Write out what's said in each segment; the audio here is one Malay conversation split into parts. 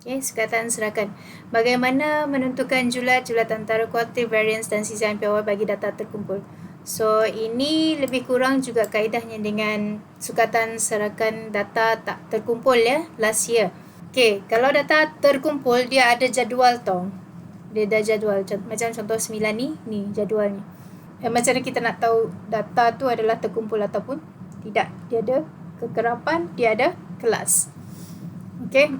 Okay, sukatan serakan. Bagaimana menentukan julat antara kuartil, variance dan sisa MPY bagi data terkumpul. So, ini lebih kurang juga kaedahnya dengan sukatan serakan data tak terkumpul ya, last year. Okay, kalau data terkumpul, dia ada jadual tau. Dia ada jadual. Macam contoh 9 ni jadualnya. Macam mana kita nak tahu data tu adalah terkumpul ataupun tidak. Dia ada kekerapan, dia ada kelas. Okay.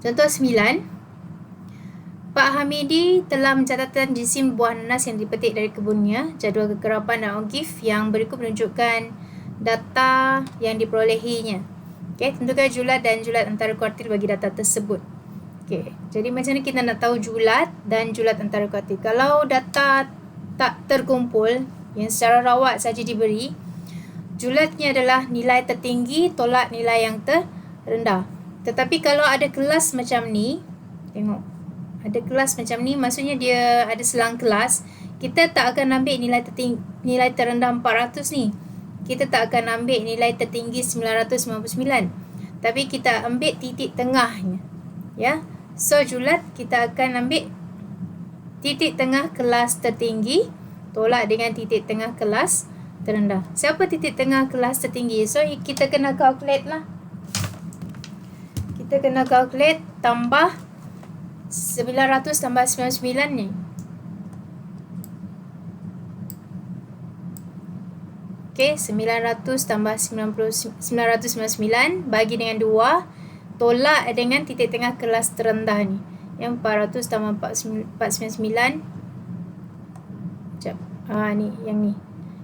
Contoh 9. Pak Hamidi telah mencatatkan jisim buah nanas yang dipetik dari kebunnya. Jadual kekerapan dan OGIF yang berikut menunjukkan data yang diperolehinya. Okay, tentukan julat dan julat antara kuartil bagi data tersebut. Okay, jadi macam mana kita nak tahu julat dan julat antara kuartil? Kalau data tak terkumpul, yang secara rawat saja diberi, julatnya adalah nilai tertinggi tolak nilai yang terendah. Tetapi kalau ada kelas macam ni, tengok, ada kelas macam ni, maksudnya dia ada selang kelas, kita tak akan ambil nilai terendah 400 ni. Kita tak akan ambil nilai tertinggi 999. Tapi kita ambil titik tengahnya. Ya. So julat kita akan ambil titik tengah kelas tertinggi tolak dengan titik tengah kelas terendah. Siapa titik tengah kelas tertinggi? So kita kena calculate lah. Kita kena calculate tambah 900 tambah 99 ni. Okay, 900 tambah 999 bagi dengan 2 tolak dengan titik tengah kelas terendah ni. Yang 400 tambah 499. Sekejap. Ni, yang ni.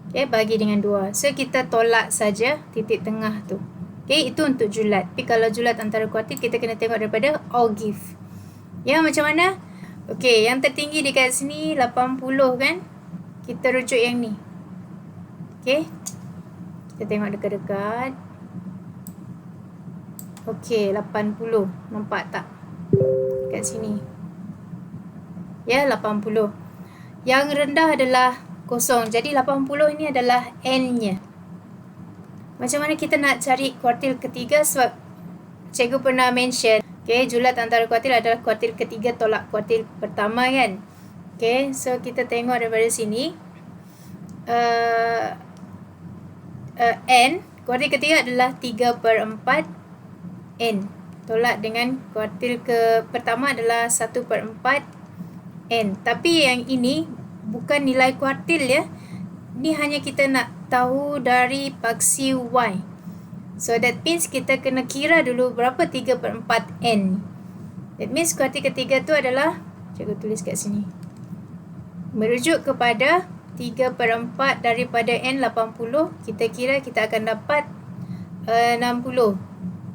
Okay, bagi dengan 2. So, kita tolak saja titik tengah tu. Okay, itu untuk julat. Tapi kalau julat antara kuartil, kita kena tengok daripada OGIF. Ya, macam mana? Okay, yang tertinggi dekat sini 80 kan? Kita rujuk yang ni. Okay. Kita tengok dekat-dekat. Okay, 80. Nampak tak? Dekat sini. Ya, 80. Yang rendah adalah kosong. Jadi 80 ini adalah N-nya. Macam mana kita nak cari kuartil ketiga? Sebab cikgu pernah mention, okay, julat antara kuartil adalah kuartil ketiga tolak kuartil pertama kan. Okay, so kita tengok daripada sini. N, kuartil ketiga adalah 3/4 N. Tolak dengan kuartil pertama adalah 1/4 N. Tapi yang ini bukan nilai kuartil ya. Ni hanya kita nak tahu dari paksi Y. So that means kita kena kira dulu berapa 3/4 N. That means kuartil ketiga tu adalah, cikgu tulis kat sini, merujuk kepada 3/4 daripada N 80. Kita kira kita akan dapat 60.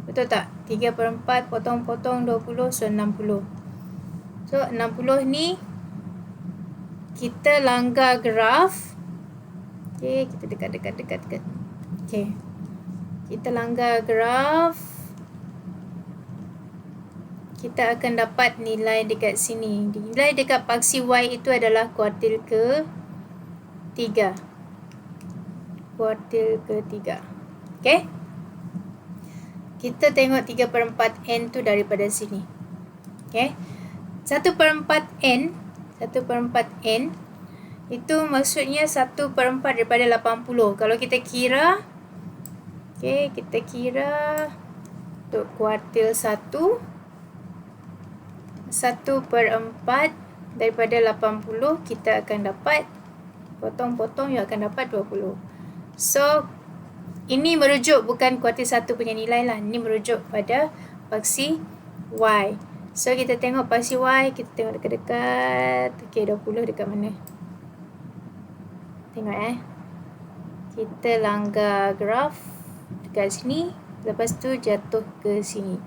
Betul tak? 3/4 potong-potong 20, so 60. So 60 ni kita langgar graf. Okay, kita dekat. Okay, kita langgar graf. Kita akan dapat nilai dekat sini. Nilai dekat paksi Y itu adalah kuartil ke-3. Kuartil ke-3. Okay. Kita tengok 3/4 N tu daripada sini. Okay. 1/4 N itu maksudnya 1/4 daripada 80. Kalau kita kira, okay, kita kira untuk kuartil 1, 1/4 daripada 80, kita akan dapat, potong-potong yang akan dapat 20. So, ini merujuk bukan kuartil 1 punya nilai lah. Ini merujuk pada paksi Y. So, kita tengok paksi Y, kita tengok dekat-dekat. Okay, 20 dekat mana? Tengok kita langgar graf dekat sini. Lepas tu jatuh ke sini.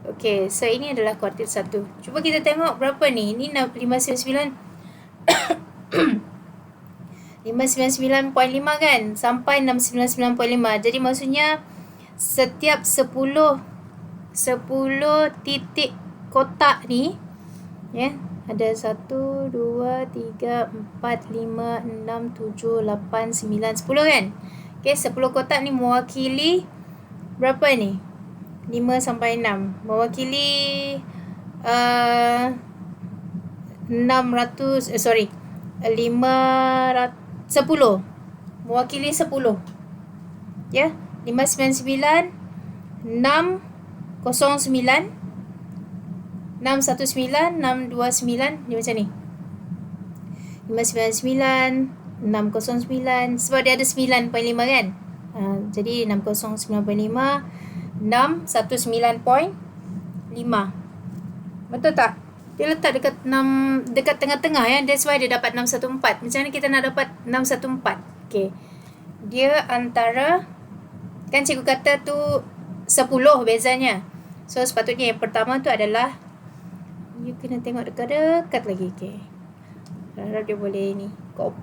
Okay, so ini adalah kuartil 1. Cuba kita tengok berapa ni. Ini 599. 599.5 kan? Sampai 699.5. Jadi maksudnya setiap 10 titik kotak ni, ya, ada 1, 2, 3, 4, 5, 6, 7, 8, 9, 10 kan? Okay, 10 kotak ni mewakili berapa ni? 5 sampai 6. Mewakili 10. Mewakili 10. Ya, 599, 609, 619, 629, dia macam ni. 599, 609, sebab dia ada 9.5 kan. Jadi 609.5, 619.5. Betul tak? Dia letak dekat tengah-tengah ya. That's why dia dapat 614. Macam mana kita nak dapat 614? Okay. Dia antara, kan cikgu kata tu 10 bezanya. So sepatutnya yang pertama tu adalah, you kena tengok dekat-dekat lagi. Okay. Harap dia boleh ni. Kop.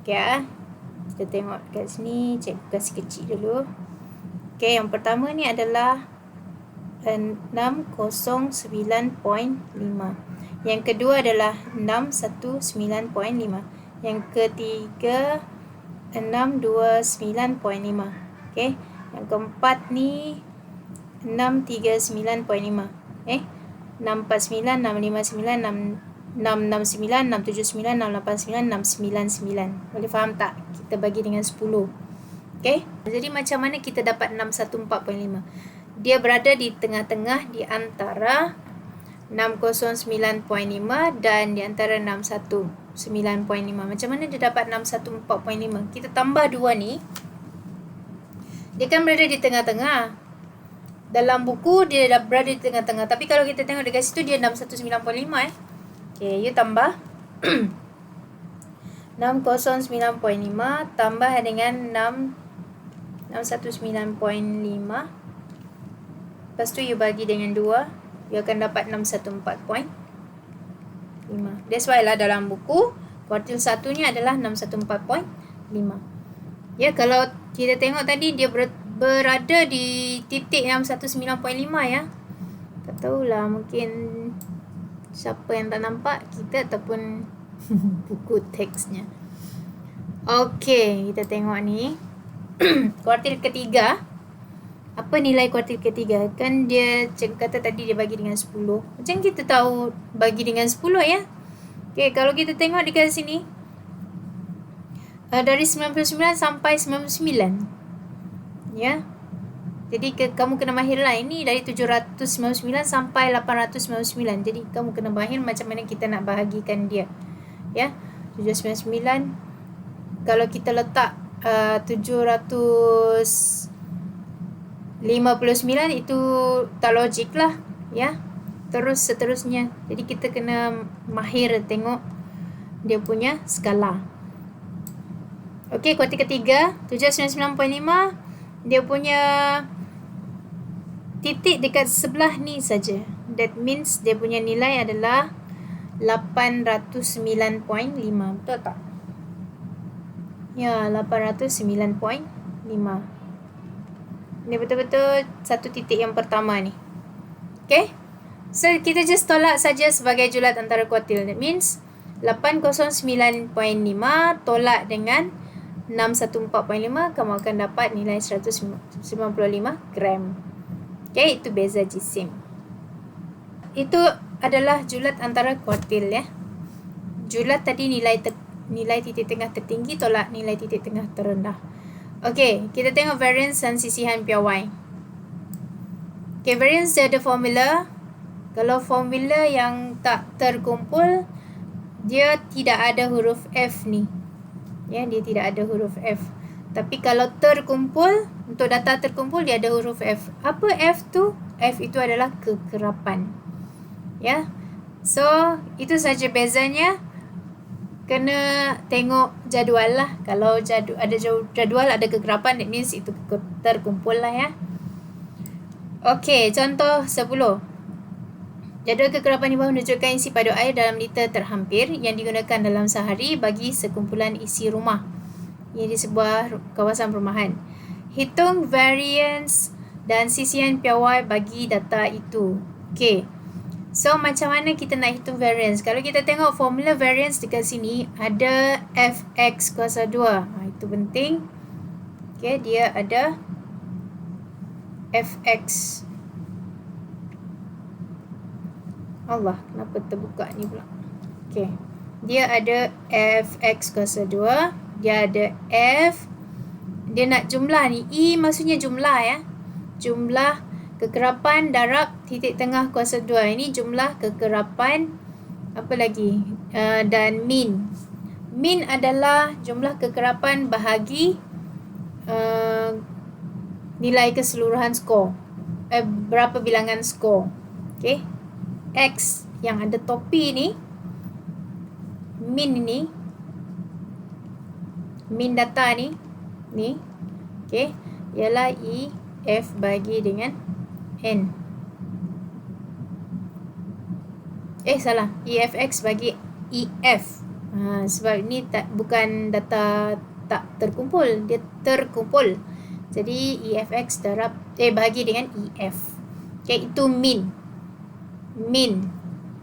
Okay. Kita tengok kat sini. Cikgu kasih kecil dulu. Okay. Yang pertama ni adalah 609.5. Yang kedua adalah 619.5. Yang ketiga 629.5. Okay. Yang keempat ni 639.5. 649, 659, 669, 679, 689, 699. Boleh faham tak? Kita bagi dengan 10. Okay. Jadi macam mana kita dapat 614.5? Dia berada di tengah-tengah di antara 609.5 dan di antara 619.5. Macam mana dia dapat 614.5? Kita tambah dua ni. Dia kan berada di tengah-tengah. Dalam buku dia dah berada di tengah-tengah. Tapi kalau kita tengok dekat situ dia 619.5 Okay, you tambah 609.5 tambah dengan 619.5. Lepas tu you bagi dengan 2, you akan dapat 614.5. That's why lah dalam buku kuartil 1 ni adalah 614.5. Ya, kalau kita tengok tadi dia berada di titik 619.5 ya. Tak tahulah, mungkin siapa yang tak nampak, kita ataupun buku teksnya. Okey, kita tengok ni. Kuartil ketiga. Apa nilai kuartil ketiga? Kan dia cikgu kata tadi dia bagi dengan 10. Macam kita tahu bagi dengan 10 ya? Okey, kalau kita tengok dekat sini. Dari 99 sampai 99. Ya. Jadi kamu kena mahir lah. Ini dari 799 sampai 899. Jadi kamu kena mahir macam mana kita nak bahagikan dia. Ya. 799. Kalau kita letak 759 itu tak logik lah. Ya. Terus seterusnya. Jadi kita kena mahir tengok dia punya skala. Okey, kuartil ketiga 799.5. Dia punya titik dekat sebelah ni saja. That means dia punya nilai adalah 809.5. Betul tak? Ya, 809.5. Ini betul-betul satu titik yang pertama ni. Okay? So, kita just tolak saja sebagai julat antara kuartil. That means 809.5 tolak dengan 614.5, kamu akan dapat nilai 195 gram. Okay, itu beza jisim. Itu adalah julat antara kuartil ya. Julat tadi nilai titik tengah tertinggi tolak nilai titik tengah terendah. Okay, kita tengok variance dan sisihan piawai. Okay, variance dia ada formula. Kalau formula yang tak terkumpul, dia tidak ada huruf F ni. Ya, dia tidak ada huruf F. Tapi kalau terkumpul, untuk data terkumpul dia ada huruf F. Apa F tu? F itu adalah kekerapan. Ya. So, itu saja bezanya. Kena tengok jadual lah. Kalau ada jadual ada kekerapan, that means itu terkumpul lah ya. Okey, contoh 10. Jadual kekerapan di bawah menunjukkan isi padu air dalam liter terhampir yang digunakan dalam sehari bagi sekumpulan isi rumah. Ini di sebuah kawasan perumahan. Hitung variance dan sisihan piawai bagi data itu. Okey. So, macam mana kita nak hitung variance? Kalau kita tengok formula variance dekat sini, ada Fx kuasa 2. Itu penting. Okey, dia ada fx. Allah, kenapa terbuka ni pula? Okay. Dia ada fx kuasa 2. Dia ada f. Dia nak jumlah ni. E maksudnya jumlah ya. Jumlah kekerapan darab titik tengah kuasa 2. Ini jumlah kekerapan. Apa lagi? Dan min. Min adalah jumlah kekerapan bahagi nilai keseluruhan skor. Berapa bilangan skor. Okay. X yang ada topi ni, min ni, min data ni, okay, ialah E F bagi dengan N. Salah. EFX bagi EF. Sebab ni bukan data tak terkumpul, dia terkumpul. Jadi EFX darab bagi dengan EF. Okay, itu min.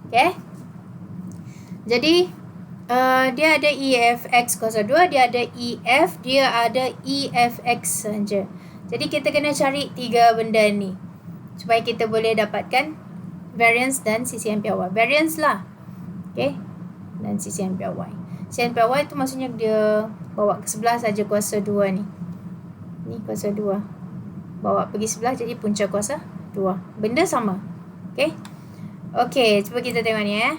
Okay. Jadi dia ada EFX kuasa 2, dia ada EF, dia ada EFX saja. Jadi kita kena cari 3 benda ni supaya kita boleh dapatkan variance dan CCMPY. Variance lah. Okay. Dan CCMPY. CCMPY tu maksudnya dia bawa ke sebelah saja kuasa 2 ni. Ni kuasa 2. Bawa pergi sebelah jadi punca kuasa 2. Benda sama. Okay. Okay, cuba kita tengok ni ya.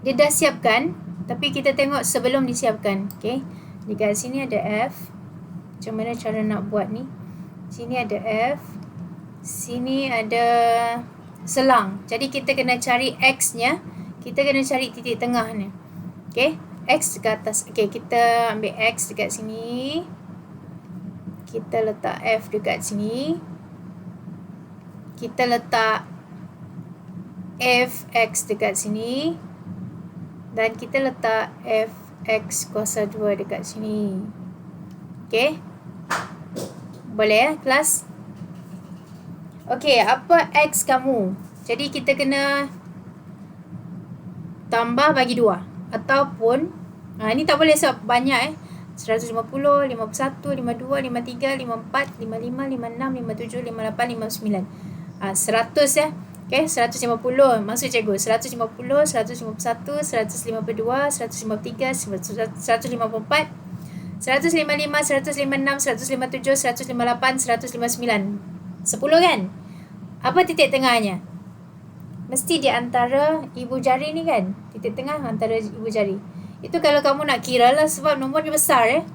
Dia dah siapkan, tapi kita tengok sebelum disiapkan. Okay. Dekat sini ada F. Macam mana cara nak buat ni? Sini ada F. Sini ada selang. Jadi kita kena cari X-nya. Kita kena cari titik tengah ni. Okay. X dekat atas. Okay, kita ambil X dekat sini. Kita letak F dekat sini. Kita letak Fx dekat sini. Dan kita letak Fx kuasa 2 dekat sini. Okay. Boleh ya, kelas? Okay, apa X kamu? Jadi kita kena tambah bagi 2. Ataupun, ini tak boleh sebab banyak 150, 51, 52, 53, 54, 55, 56, 57, 58, 59. 100 ya. Okay, 150. Maksud cikgu 150, 151, 152, 153, 154, 155, 156, 157, 158, 159. 10 kan? Apa titik tengahnya? Mesti di antara ibu jari ni kan? Titik tengah antara ibu jari. Itu kalau kamu nak kira lah sebab nombor dia besar ya.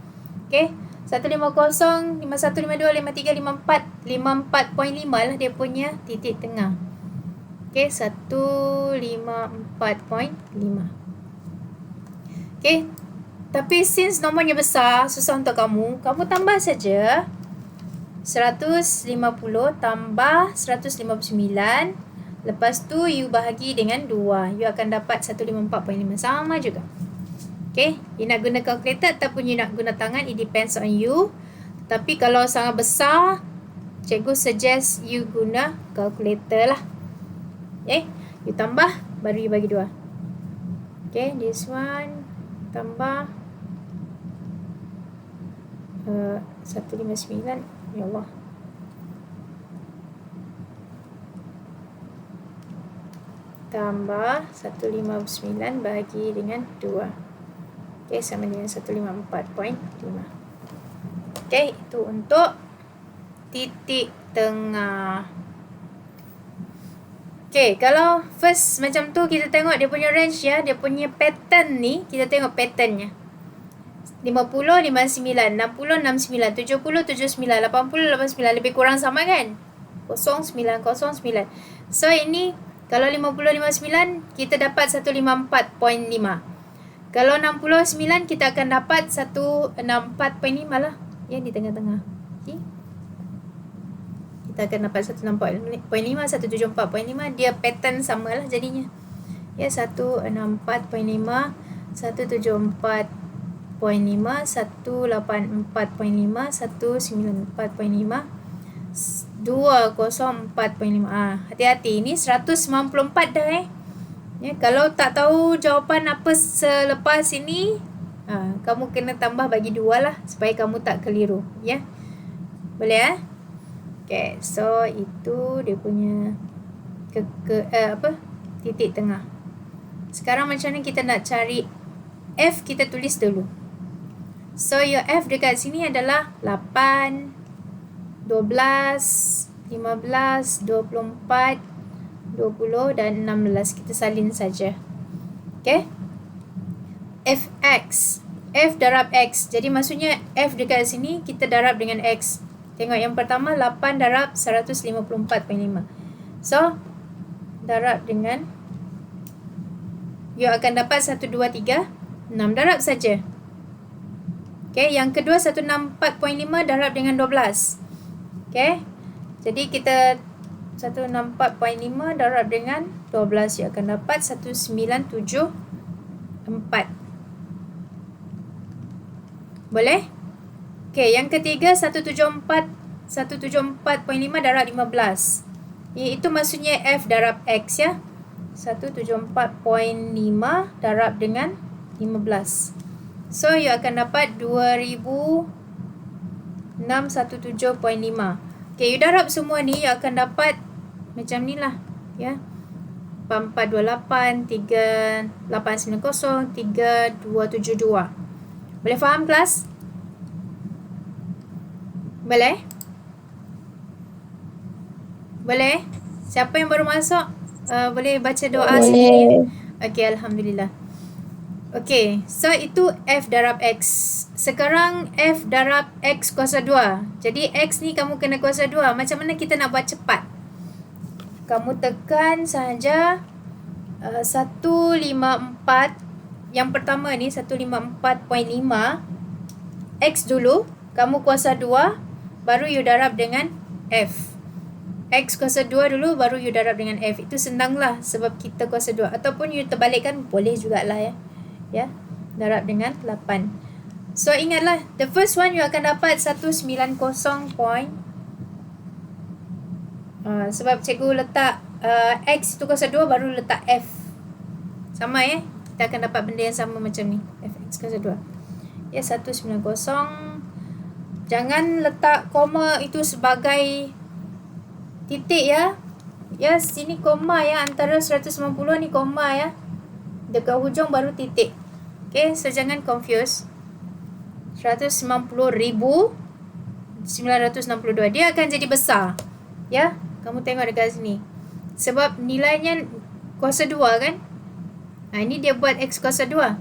Okay. 150, 51, 52, 53, 54. 54.5 lah dia punya titik tengah. Okay, 154.5. Okay. Tapi since nomornya besar, susah untuk kamu. Kamu tambah saja 150 tambah 159. Lepas tu you bahagi dengan 2. You akan dapat 154.5. Sama juga. Okay. You nak guna calculator ataupun you nak guna tangan. It depends on you. Tapi kalau sangat besar, cikgu suggest you guna calculator lah. Okay. You tambah, baru you bagi 2. Okay. This one. Tambah 159. Ya Allah. Tambah 159 bahagi dengan 2. Okay, sama dengan 154.5. Okay, itu untuk titik tengah. Okay, kalau first macam tu kita tengok dia punya range ya. Dia punya pattern ni, kita tengok patternnya. 50, 59, 60, 69, 70, 79, 80, 89. Lebih kurang sama kan? 09, 09. So ini kalau 50, 59 kita dapat 154.5. Kalau 69 kita akan dapat 164.5 lah. Ya, di tengah-tengah. Okay. Kita akan dapat 164.5, 174.5. Dia pattern sama lah jadinya. Ya, 164.5, 174.5, 184.5, 194.5, 204.5. Hati-hati, ini 194 dah Ya, kalau tak tahu jawapan apa selepas ini, kamu kena tambah bagi 2 lah supaya kamu tak keliru. Ya. Boleh Okay, so itu dia punya titik tengah. Sekarang macam mana kita nak cari F? Kita tulis dulu. So your F dekat sini adalah 8, 12, 15, 24, 20 dan 16. Kita salin saja. Okay. Fx. F darab X. Jadi maksudnya F dekat sini kita darab dengan X. Tengok yang pertama 8 darab 154.5. So darab dengan, you akan dapat 1, 2, 3, 6. Darab saja. Okay, yang kedua 164.5 darab dengan 12. Okay, jadi kita 164.5 darab dengan 12, you akan dapat 1974. Boleh? Okay, yang ketiga 174.5 darab 15. Itu maksudnya F darab X ya. 174.5 darab dengan 15. So you akan dapat 2617.5. Okay, you darab semua ni, you akan dapat macam ni lah ya. 4428, 3890, 3272. Boleh faham kelas? Boleh? Boleh? Siapa yang baru masuk? Boleh baca doa sendiri? Okay, Alhamdulillah. Okay, so itu F darab X. Sekarang F darab X kuasa 2. Jadi X ni kamu kena kuasa 2. Macam mana kita nak buat cepat? Kamu tekan sahaja 154. Yang pertama ni 154.5. X dulu. Kamu kuasa 2. Baru you darab dengan F. X kuasa 2 dulu, baru you darab dengan F. Itu senang lah sebab kita kuasa 2. Ataupun you terbalikkan, boleh jugalah ya. Ya, darab dengan 8. So ingatlah, the first one you akan dapat 190. Sebab cikgu letak X itu kuasa 2, baru letak F. Sama ya. Kita akan dapat benda yang sama macam ni. Fx kuasa 2. Ya, 190. Jangan letak koma itu sebagai titik ya. Ya, sini koma ya. Antara 190 ni koma ya. Dekat hujung baru titik. Okay, so jangan confuse. 190,962. Dia akan jadi besar. Ya, kamu tengok dekat sini. Sebab nilainya kuasa 2 kan. Ini dia buat X kuasa 2.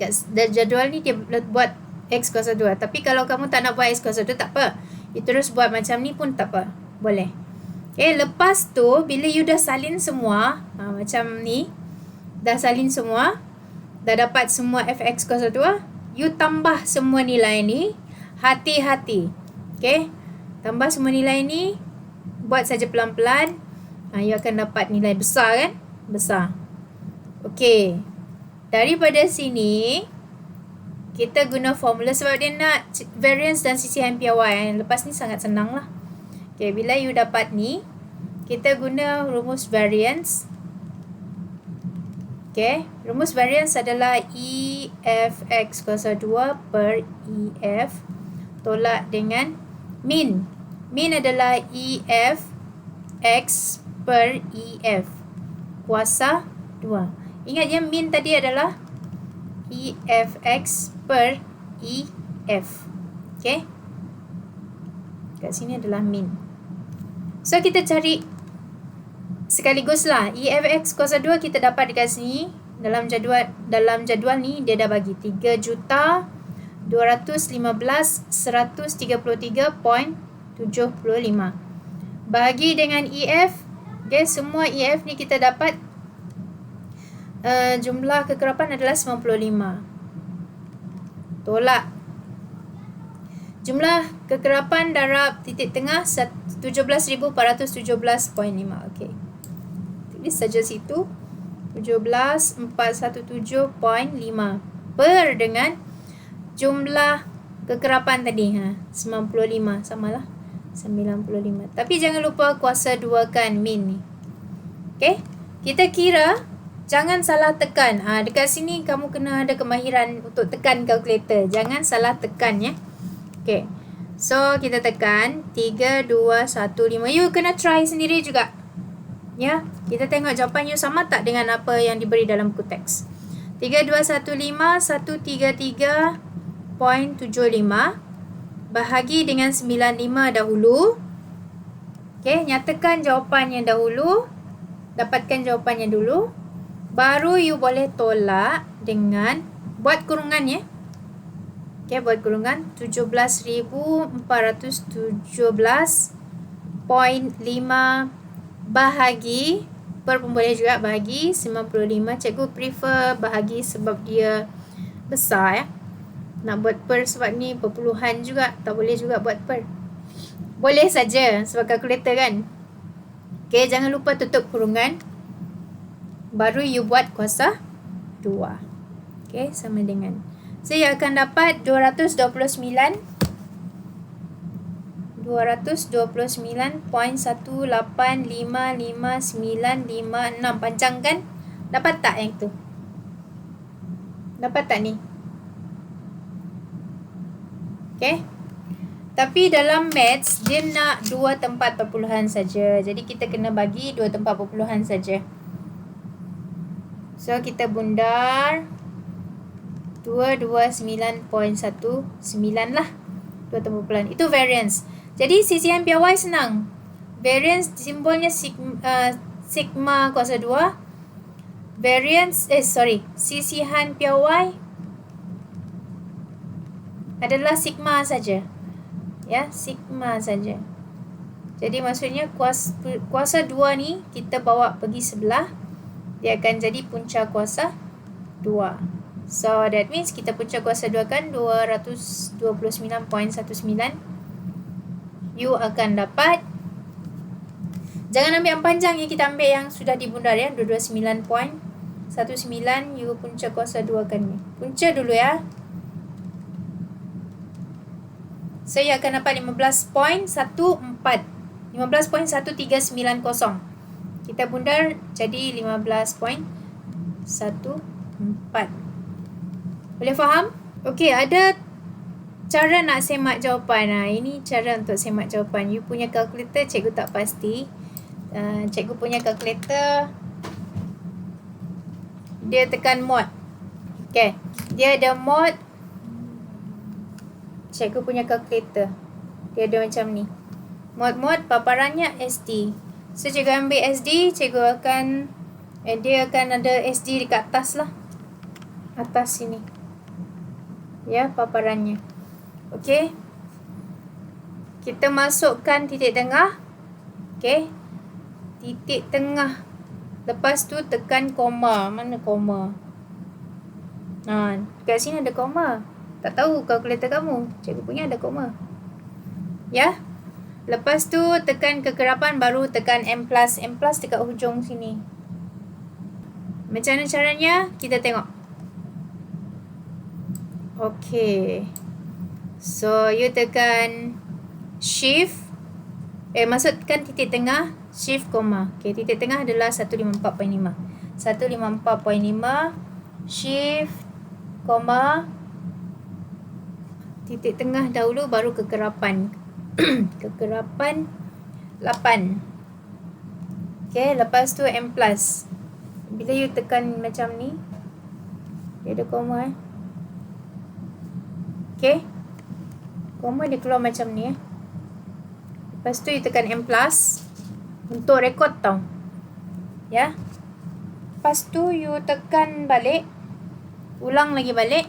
Kat jadual ni dia buat X kuasa 2. Tapi kalau kamu tak nak buat X kuasa 2, tak apa. You terus buat macam ni pun tak apa. Boleh. Okay, lepas tu bila you dah salin semua, macam ni, dah salin semua, dah dapat semua Fx kuasa 2, you tambah semua nilai ni. Hati-hati. Okay, tambah semua nilai ni. Buat saja pelan-pelan. You akan dapat nilai besar kan? Besar. Okay, daripada sini kita guna formula sebab dia nak variance dan CCM PY. Lepas ni sangat senang lah. Okay, bila you dapat ni, kita guna rumus variance. Okay, rumus variance adalah EFX kuasa 2 per EF tolak dengan min. Min adalah EFX per EF kuasa 2. Ingat ya, min tadi adalah EFX per EF. Okay. Kat sini adalah min. So kita cari sekaligus lah. EFX kuasa 2 kita dapat dekat sini. Dalam jadual ni dia dah bagi 3,215,133.75. Bahagi dengan EF. Okay, semua EF ni kita dapat jumlah kekerapan adalah 95. Tolak jumlah kekerapan darab titik tengah 17,417.5. Okey, tulis saja situ 17,417.5 per dengan jumlah kekerapan tadi 95. Samalah 95. Tapi jangan lupa kuasa 2 kan min ni. Okey, kita kira. Jangan salah tekan. Dekat sini kamu kena ada kemahiran untuk tekan kalkulator. Jangan salah tekan ya. Okay. So, kita tekan 3, 2, 1, 5. You kena try sendiri juga. Ya, kita tengok jawapan you sama tak dengan apa yang diberi dalam buku teks. 3, 2, 1, 5, 133.75 bahagi dengan 95 dahulu. Okay, nyatakan jawapannya dahulu. Dapatkan jawapannya dulu. Baru you boleh tolak dengan buat kurungan ya. Okay, buat kurungan 17,417.5 bahagi, per pun boleh juga, bahagi 95. Cikgu prefer bahagi sebab dia besar ya. Nak buat per sebab ni perpuluhan juga, tak boleh juga buat per. Boleh saja sebab kalkulator kan. Okay, jangan lupa tutup kurungan. Baru you buat kuasa 2. Okay, sama dengan. Saya akan dapat 229.1855956. Panjangkan. Dapat tak yang tu? Dapat tak ni? Okay. Tapi dalam maths, dia nak 2 tempat perpuluhan saja. Jadi kita kena bagi 2 tempat perpuluhan saja. So, kita bundar 229.19 lah. 2 tempat perpuluhan. Itu variance. Jadi, sisihan piawai senang. Variance simbolnya sigma kuasa 2. Sisihan piawai adalah sigma saja. Ya, sigma saja. Jadi, maksudnya kuasa 2 ni kita bawa pergi sebelah. Dia akan jadi punca kuasa 2. So, that means kita punca kuasa 2 kan 229.19. You akan dapat, jangan ambil yang panjang ya, kita ambil yang sudah dibundar ya, 229.19. You punca kuasa 2 kan ni. Punca dulu ya. So, you akan dapat 15.1390. Kita bundar jadi 15.14. Boleh faham? Okey, ada cara nak semak jawapan. Ini cara untuk semak jawapan. You punya kalkulator cikgu tak pasti. Cikgu punya kalkulator dia tekan mod. Okey, dia ada mod. Cikgu punya kalkulator dia ada macam ni. Mod paparannya SD. So, cikgu ambil SD, cikgu akan dia akan ada SD dekat atas lah. Atas sini. Ya, paparannya. Okey. Kita masukkan titik tengah. Okey. Titik tengah. Lepas tu tekan koma. Mana koma? Dekat sini ada koma. Tak tahu kalkulator kamu. Cikgu punya ada koma. Ya. Lepas tu tekan kekerapan, baru tekan M+. M+ dekat hujung sini. Macam mana caranya? Kita tengok. Okay. So, you tekan shift. Masukkan titik tengah. Shift, koma. Okay, titik tengah adalah 154.5. 154.5. Shift, koma. Titik tengah dahulu, baru kekerapan. Kekerapan 8. Okay, lepas tu M+. Bila you tekan macam ni, dia ada koma Okay, koma dia keluar macam ni Lepas tu you tekan M+, untuk rekod tau. Ya. Lepas tu you tekan balik, ulang lagi balik,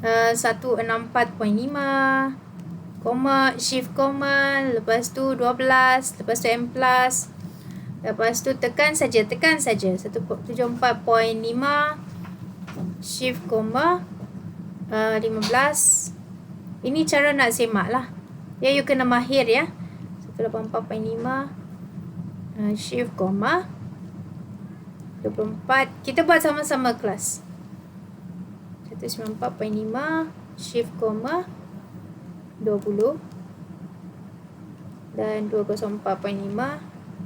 164.5, koma, shift koma, lepas tu 12, lepas tu M+, lepas tu tekan saja 174.5, shift koma, 15. Ini cara nak semak lah. Ya, you kena mahir ya. 184.5, shift koma, 24. Kita buat sama-sama kelas. 194.5, shift koma, 20. Dan 204.5,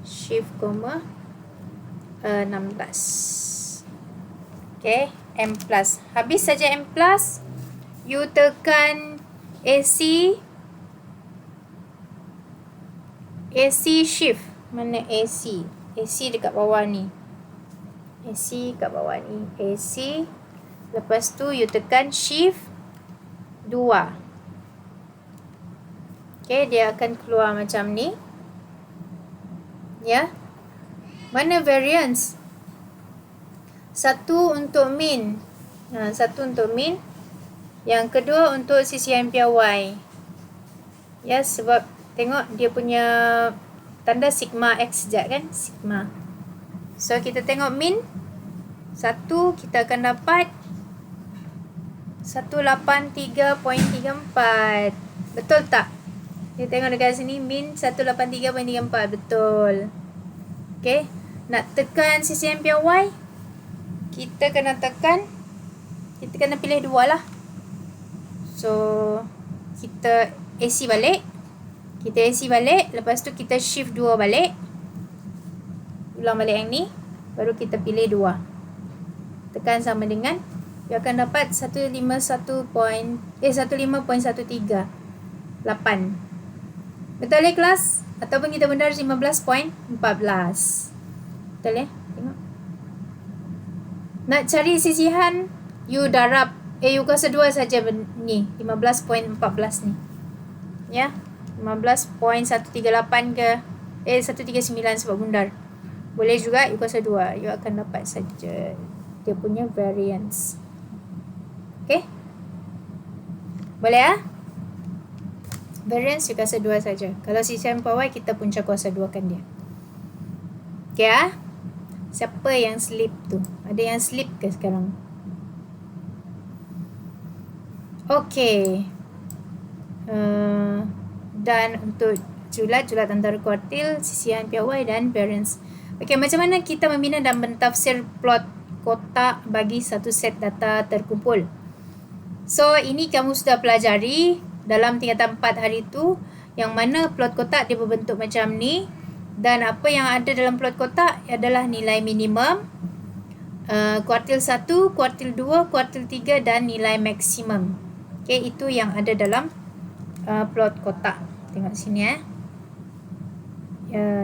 shift koma, 16. Okay, M+. Habis saja M+. You tekan AC shift. Mana AC? AC dekat bawah ni. AC kat bawah ni. AC. Lepas tu you tekan shift 2. Okay, dia akan keluar macam ni. Ya. Mana variance? Satu untuk min. Satu untuk min. Yang kedua untuk CCNPY. Ya, sebab tengok dia punya tanda sigma X sekejap kan? Sigma. So, kita tengok min. 1, kita akan dapat 183.34. Betul tak? Kita tengok dekat sini, min 183.34. Betul. Okay. Nak tekan CCNPY, kita kena pilih 2 lah. So, kita AC balik. Lepas tu kita shift 2 balik. Ulang balik yang ni. Baru kita pilih 2. Tekan sama dengan, dia akan dapat 105.13.8. Betul ya kelas? Ataupun kita benar 15.14. Betul ya? Tengok. Nak cari sisihan, you darab you kuasa 2 saja ni, 15.14 ni. Ya, 15.138 ke 139 sebab bundar. Boleh juga you kuasa 2, you akan dapat saja dia punya variance. Okay? Boleh ah? Variance you kuasa 2 saja. Kalau CCNPY kita punca kuasa 2 kan dia. Okay ah? Siapa yang slip tu? Ada yang slip ke sekarang? Okay. Dan untuk julat antara kuartil, CCNPY dan variance. Okay, macam mana kita membina dan mentafsir plot kotak bagi satu set data terkumpul? So, ini kamu sudah pelajari dalam tingkatan 4 hari tu, yang mana plot kotak dia berbentuk macam ni. Dan apa yang ada dalam plot kotak adalah nilai minimum, kuartil 1, kuartil 2, kuartil 3 dan nilai maksimum. Okay, itu yang ada dalam plot kotak. Tengok sini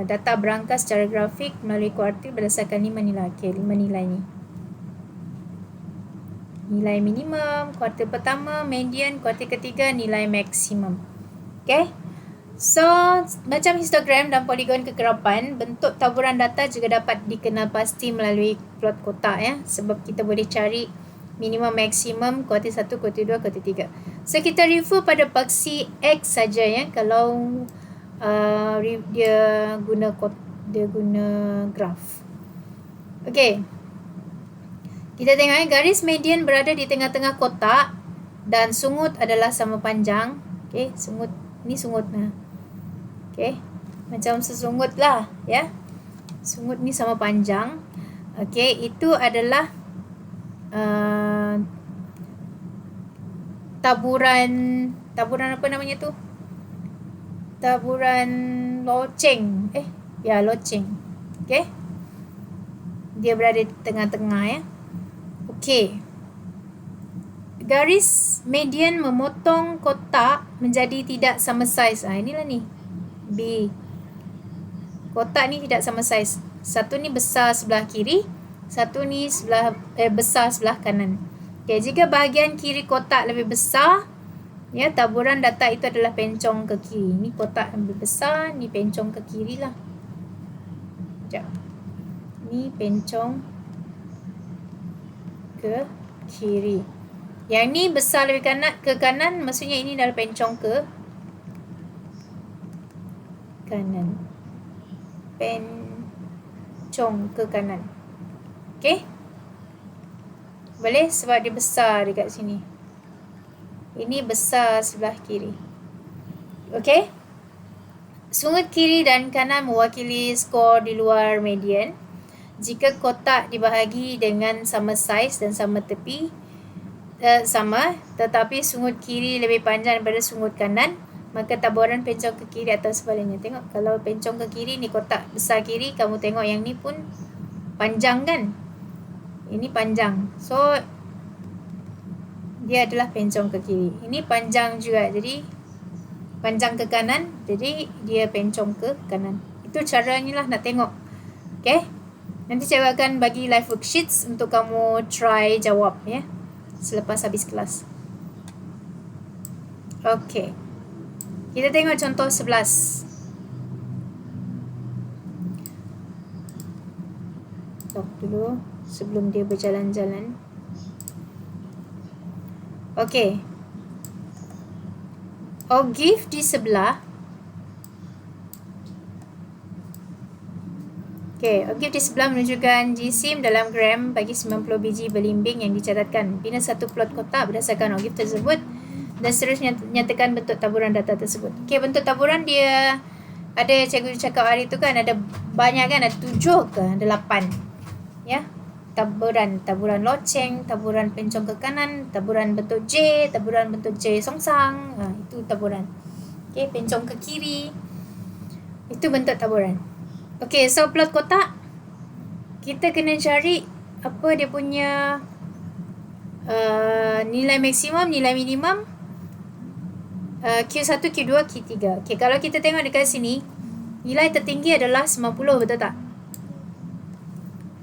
data berangkas secara grafik melalui kuartil berdasarkan 5 nilai. Okay, 5 nilai ni. Nilai minimum, kuartil pertama, median, kuartil ketiga, nilai maksimum. Okay. So, macam histogram dan poligon kegerapan, bentuk taburan data juga dapat dikenal pasti melalui plot kotak ya. Sebab kita boleh cari minimum, maksimum, kuartil 1, kuartil 2, kuartil 3. So, kita refer pada paksi X saja ya. Kalau dia guna graf. Okay. Kita tengok garis median berada di tengah-tengah kotak dan sungut adalah sama panjang. Okay, ni sungut nah. Okay, macam sesungut lah ya. Sungut ni sama panjang. Okay, itu adalah taburan apa namanya tu? Taburan loceng. Loceng. Okay. Dia berada di tengah-tengah ya. Okay. Garis median memotong kotak menjadi tidak sama saiz. Inilah ni. B. Kotak ni tidak sama saiz. Satu ni besar sebelah kiri, satu ni besar sebelah kanan. Okay, jika bahagian kiri kotak lebih besar, ya, taburan data itu adalah pencong ke kiri. Ni kotak lebih besar, ni pencong ke kiri lah. Sekejap. Ni pencong ke kiri. Yang ni besar lebih ke kanan, maksudnya ini adalah pencong ke kanan. Pencong ke kanan. Okay? Boleh sebab dia besar dekat sini. Ini besar sebelah kiri. Okay? Sungut kiri dan kanan mewakili skor di luar median. Jika kotak dibahagi dengan sama saiz dan sama tepi, sama, tetapi sungut kiri lebih panjang daripada sungut kanan, maka taburan pencong ke kiri atau sebaliknya. Tengok, kalau pencong ke kiri ni kotak besar kiri, kamu tengok yang ni pun panjang kan? Ini panjang. So, dia adalah pencong ke kiri. Ini panjang juga, jadi panjang ke kanan, jadi dia pencong ke kanan. Itu caranya lah nak tengok. Okay, nanti cikgu akan bagi live worksheets untuk kamu try jawab ya selepas habis kelas. Okay, kita tengok contoh 11. Stop dulu sebelum dia berjalan-jalan. Okay, Ogif di sebelah. Okay, Ogif di sebelah menunjukkan jisim dalam gram bagi 90 biji belimbing yang dicatatkan. Bina satu plot kotak berdasarkan Ogif tersebut dan seterusnya nyatakan bentuk taburan data tersebut. Okay, bentuk taburan dia ada cikgu cakap hari tu kan, ada banyak kan, ada 7 ke, ada 8. Ya, taburan loceng, taburan pencong ke kanan, taburan bentuk J, taburan bentuk J songsang. Itu taburan. Okay, pencong ke kiri. Itu bentuk taburan. Okay, so plot kotak. Kita kena cari apa dia punya nilai maksimum, nilai minimum, Q1, Q2, Q3. Okay, kalau kita tengok dekat sini, nilai tertinggi adalah 90, betul tak?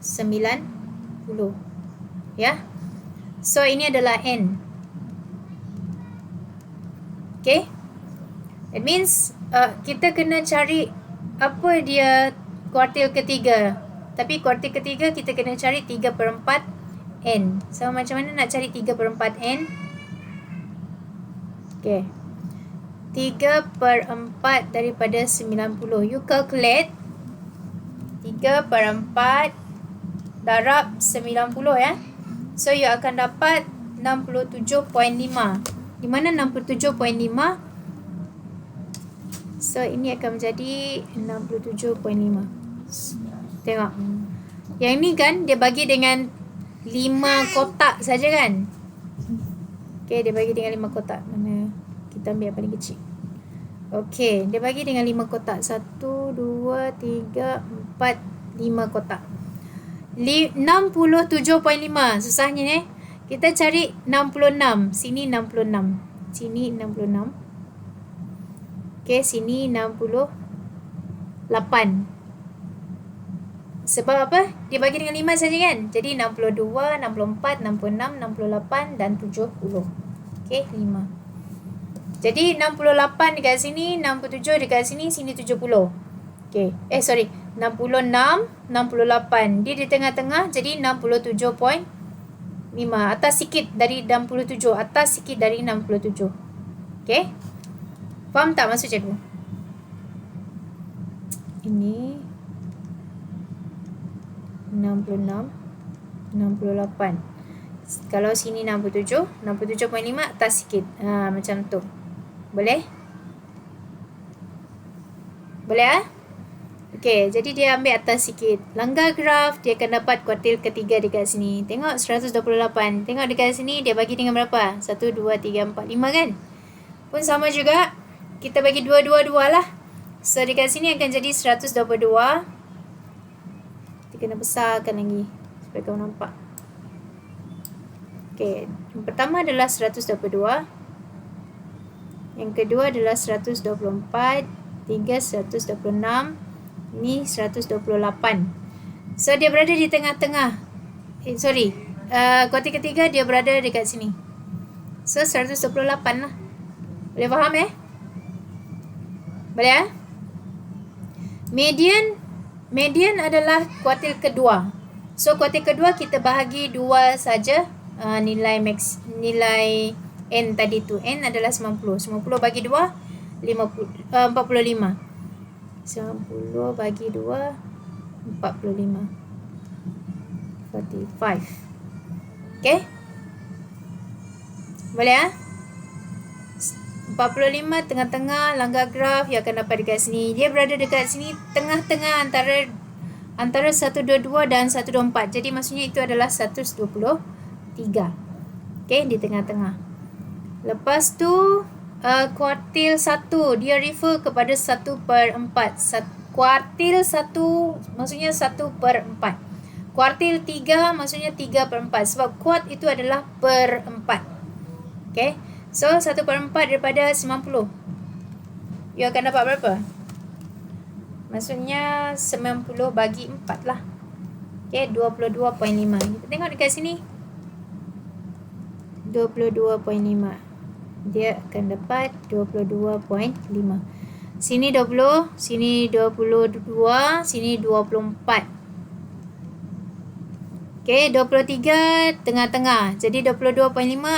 90. Ya. So ini adalah N. Okay. It means kita kena cari apa dia kuartil ketiga. Tapi kuartil ketiga kita kena cari 3/4 N. So macam mana nak cari 3/4 N? Okay, 3/4 daripada 90. You calculate 3/4 darab 90 ya. So you akan dapat 67.5. Di mana 67.5? So ini akan menjadi 67.5. Tengok. Yang ni kan dia bagi dengan 5 kotak saja kan. Okay, dia bagi dengan 5 kotak. Mana kita ambil yang paling kecil. Okay, dia bagi dengan 5 kotak. 1, 2, 3, 4, 5 kotak. 67.5. Susahnya ni. Kita cari 66. Sini 66. Sini 66. Okay, sini 68. Sebab apa? Dia bagi dengan 5 saja kan? Jadi 62, 64, 66, 68 dan 70. Okay, 5. Jadi 68 dekat sini, 67 dekat sini, sini 70. Okay. 66, 68. Dia di tengah-tengah, jadi 67.5. Atas sikit dari 67. Atas sikit dari 67. Okay. Faham tak maksud cikgu? Ini 66, 68. Kalau sini 67, 67.5 atas sikit. Macam tu. Boleh? Boleh Okay, jadi dia ambil atas sikit. Langgar graf, dia akan dapat kuartil ketiga dekat sini. Tengok 128. Tengok dekat sini, dia bagi dengan berapa? 1, 2, 3, 4, 5 kan? Pun sama juga. Kita bagi 2, 2, 2 lah. So, dekat sini akan jadi 122. Kita kena besarkan lagi. Supaya kamu nampak. Okay, yang pertama adalah 122. Yang kedua adalah 124. 3, 126. Ini 128. So dia berada di tengah-tengah. Kuartil ketiga dia berada dekat sini. So 128 lah. Boleh faham Boleh Median adalah kuartil kedua. So kuartil kedua kita bahagi 2 saja nilai N tadi tu. N adalah 90. 90 bagi 2 45. 90 bagi 2 45. 45. Okay. Boleh 45 tengah-tengah langgar graf yang akan dapat dekat sini. Dia berada dekat sini tengah-tengah antara 122 dan 124. Jadi maksudnya itu adalah 123. Okay, di tengah-tengah. Lepas tu kuartil 1 dia refer kepada 1/4. Kuartil 1 maksudnya 1/4. Kuartil 3 maksudnya 3/4. Sebab kuart itu adalah per 4. Okay. So 1/4 daripada 90. You akan dapat berapa? Maksudnya 90 bagi 4 lah. Okay, 22.5. Kita tengok dekat sini. 22.5. Dia akan dapat 22.5. Sini 20, sini 22, sini 24. Okay, 23 tengah-tengah. Jadi 22.5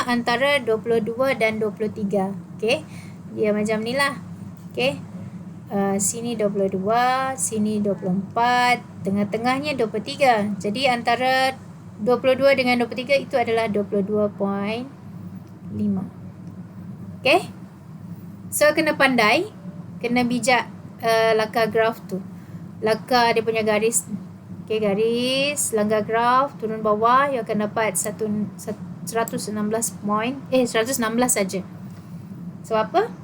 antara 22 dan 23. Okay, dia macam ni lah. Okay, sini 22, sini 24, tengah-tengahnya 23. Jadi antara 22 dengan 23 itu adalah 22.5. Okay, so kena pandai, kena bijak langkah graf tu. Langkah dia punya garis. Okay, garis, langkah graf, turun bawah, you akan dapat 116 saja. So apa?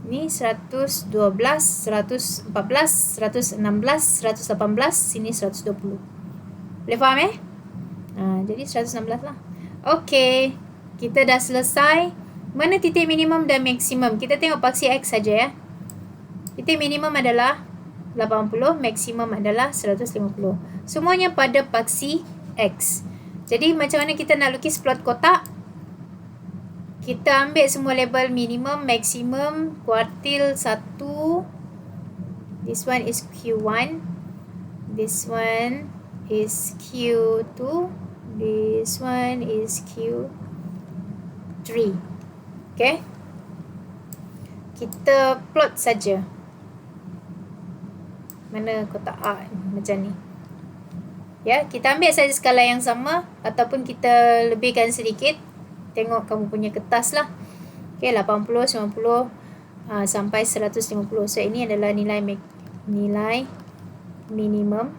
Ni 112, 114, 116, 118, sini 120. Boleh faham jadi 116 lah. Okay, kita dah selesai. Mana titik minimum dan maksimum? Kita tengok paksi X saja ya. Titik minimum adalah 80, maksimum adalah 150. Semuanya pada paksi X. Jadi macam mana kita nak lukis plot kotak? Kita ambil semua label minimum, maksimum, kuartil 1. This one is Q1. This one is Q2. This one is Q3. Okay. Kita plot saja. Mana kotak A macam ni. Ya, kita ambil saja skala yang sama ataupun kita lebihkan sedikit. Tengok kamu punya kertas lah. Okay, 80, 90 sampai 150. So ini adalah nilai minimum,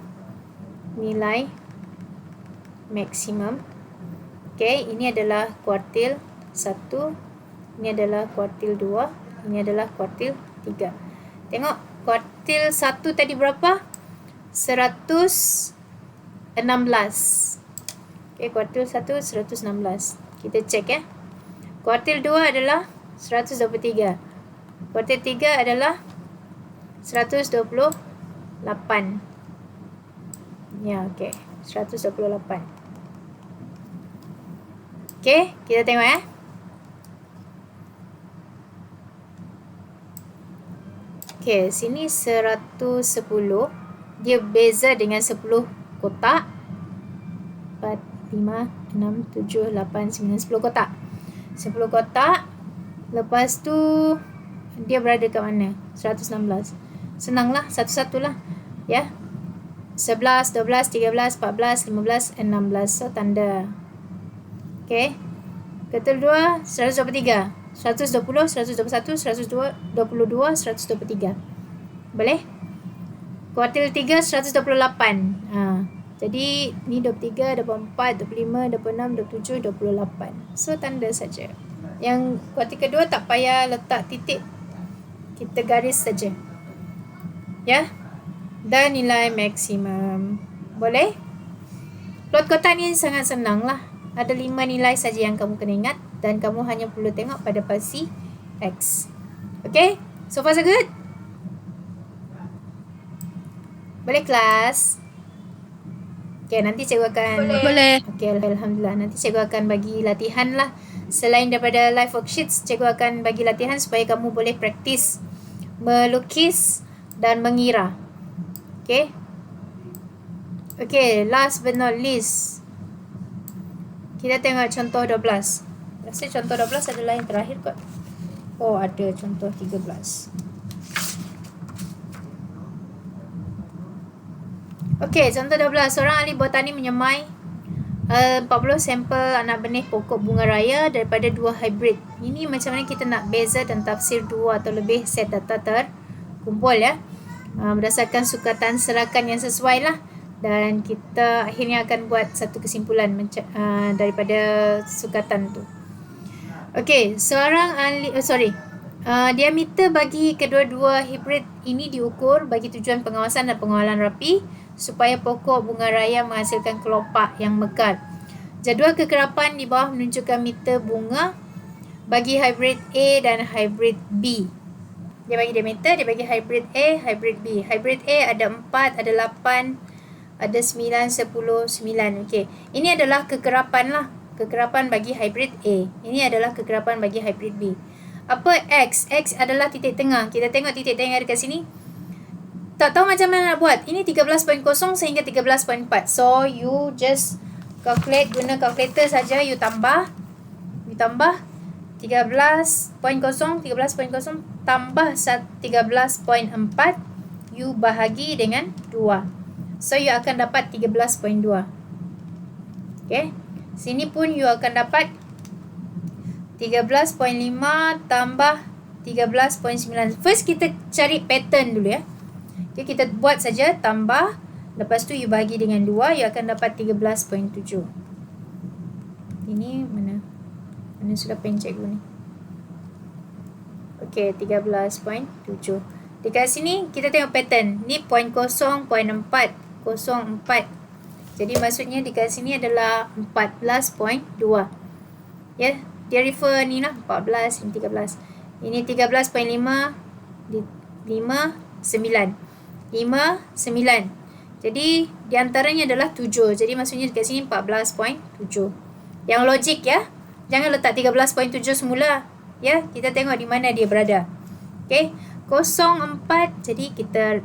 nilai maksimum. Okay, ini adalah kuartil 1, ini adalah kuartil 2, ini adalah kuartil 3. Tengok kuartil 1 tadi berapa? 116. Okay, kuartil 1 116. Kita cek ya. Kuartil 2 adalah 123. Kuartil 3 adalah 128. Ya, okey. 128. Okey, kita tengok ya. Okey, sini 110. Dia beza dengan 10 kotak. 4, 5, 6, 7, 8, 9, 10 kotak. 10 kotak. Lepas tu dia berada kat mana? 116. Senanglah, satu-satu lah. Ya. 11, 12, 13, 14, 15, 16. So tanda. Okey. Kuartil 2 123. 120, 121, 122, 123. Boleh? Kuartil 3 128. Jadi ni 23, 24, 25, 26, 27, 28. So tanda saja. Yang kuartil kedua tak payah letak titik. Kita garis saja. Ya. Dan nilai maksimum. Boleh? Plot kotak ni sangat senang lah. Ada 5 nilai saja yang kamu kena ingat. Dan kamu hanya perlu tengok pada paksi X. Okay? So far so good? Boleh kelas? Okay, nanti cikgu akan... Boleh. Okay, Alhamdulillah. Nanti cikgu akan bagi latihan lah. Selain daripada live worksheets, cikgu akan bagi latihan supaya kamu boleh praktis melukis dan mengira. Okay? Okay, last but not least. Kita tengok contoh 12. Rasa contoh 12 adalah yang terakhir kot. Oh, ada contoh 13. Okey, contoh 12. Seorang ahli botani menyemai 40 sampel anak benih pokok bunga raya daripada 2 hybrid. Ini macam mana kita nak beza dan tafsir 2 atau lebih set data terkumpul ya. Berdasarkan sukatan serakan yang sesuai lah. Dan kita akhirnya akan buat satu kesimpulan daripada sukatan tu. Okey, seorang ahli diameter bagi kedua-dua hibrid ini diukur bagi tujuan pengawasan dan pengawalan rapi supaya pokok bunga raya menghasilkan kelopak yang mekar. Jadual kekerapan di bawah menunjukkan meter bunga bagi hybrid A dan hybrid B. Dia bagi diameter, dia bagi hybrid A, hybrid B. Hybrid A ada 4, ada 8, ada 9, 10, 9. Okey. Ini adalah kegerapan lah. Kegerapan bagi hybrid A. Ini adalah kegerapan bagi hybrid B. Apa X? X adalah titik tengah. Kita tengok titik tengah dekat sini. Tak tahu macam mana nak buat. Ini 13.0 sehingga 13.4. So, you just calculate, guna calculator saja. You tambah 13.0 tambah 13.4. You bahagi dengan 2. So, you akan dapat 13.2. Okay. Sini pun you akan dapat 13.5 tambah 13.9. First, kita cari pattern dulu ya. Okay, kita buat saja tambah. Lepas tu, you bahagi dengan 2. You akan dapat 13.7. Ini mana? Mana sudah pen cikgu ni? Okay, 13.7. Dekat sini, kita tengok pattern. Ni 0.0, 0.4, 0.4. Jadi maksudnya dekat sini adalah 14.2. Ya, dia refer ni lah 14, ini 13. Ini 13.5, 5, 9. 5, 9. Jadi di antaranya adalah 7. Jadi maksudnya dekat sini 14.7. Yang logik ya. Jangan letak 13.7 semula. Ya, kita tengok di mana dia berada. Okey, 0.4. Jadi kita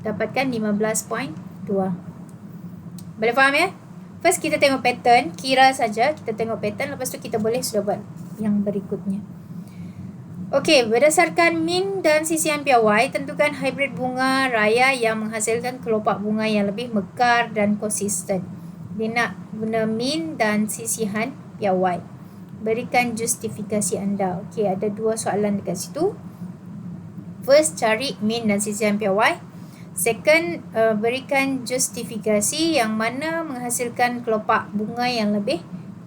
dapatkan 15.2. Boleh faham ya? First kita tengok pattern, kira saja kita tengok pattern, lepas tu kita boleh sudah buat yang berikutnya. Okey, berdasarkan min dan sisian piawai, tentukan hybrid bunga raya yang menghasilkan kelopak bunga yang lebih mekar dan konsisten. Dia nak guna min dan sisian piawai. Berikan justifikasi anda. Okey, ada 2 soalan dekat situ. First, cari min dan sisian piawai. Second, berikan justifikasi yang mana menghasilkan kelopak bunga yang lebih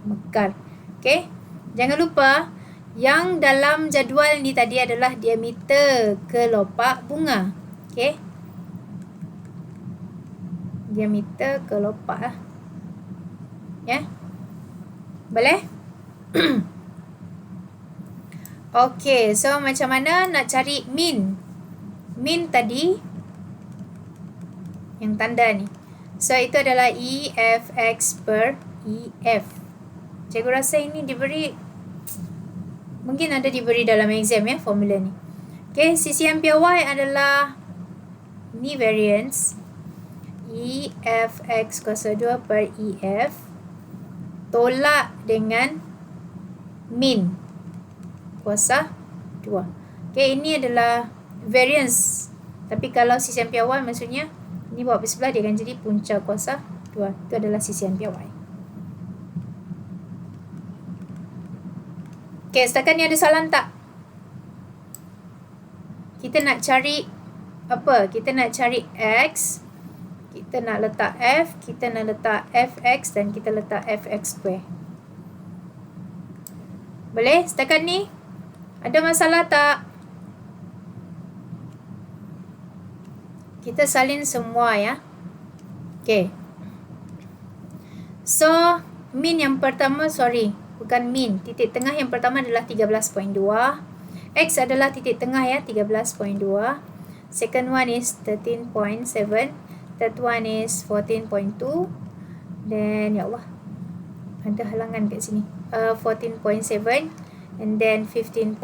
mekar. Okey. Jangan lupa yang dalam jadual ni tadi adalah diameter kelopak bunga. Okey. Diameter kelopak lah. Ya. Boleh? Okey, so macam mana nak cari min? Min tadi yang tanda ni. So itu adalah EFX per EF. Cikgu rasa ini diberi, mungkin ada diberi dalam exam ya, formula ni. Okay, sisian piawai adalah ni variance EFX kuasa 2 per EF tolak dengan min kuasa 2. Okay, ini adalah variance. Tapi kalau sisian piawai maksudnya ni buat bersebelahan, dia akan jadi punca kuasa 2. Itu adalah sisian piawai. Okay, setakat ni ada soalan tak? Kita nak cari apa? Kita nak cari X. Kita nak letak F. Kita nak letak Fx dan kita letak Fx square. Boleh? Setakat ni? Ada masalah tak? Kita salin semua ya. Okay. So, min yang pertama, bukan min. Titik tengah yang pertama adalah 13.2. X adalah titik tengah ya, 13.2. Second one is 13.7. Third one is 14.2. Then, ya Allah, ada halangan kat sini. 14.7. And then 15.2.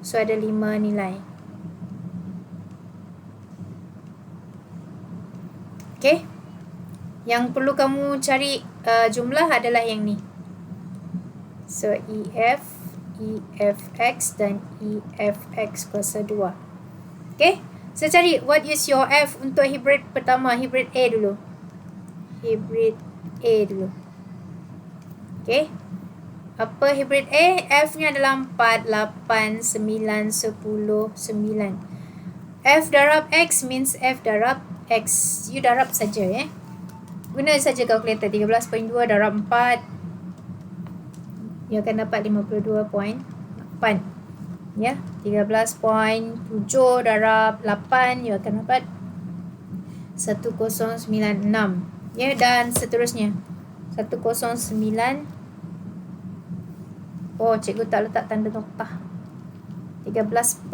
So, ada 5 nilai. Okay. Yang perlu kamu cari jumlah adalah yang ni. So, EF, EFX dan EFX kuasa 2. Okay. Saya cari what is your F untuk hybrid pertama. Hybrid A dulu. Hybrid A dulu. Okay. Apa hybrid A? F-nya adalah 4, 8, 9, 10, 9. F darab X means F darab X. You darab saja ya. Guna saja kalkulator. 13.2 darab 4. You akan dapat 52.8. Ya. 13.7 darab 8. You akan dapat 1096. Ya, dan seterusnya. 109.8. Oh, cikgu tak letak tanda nokta. 13.7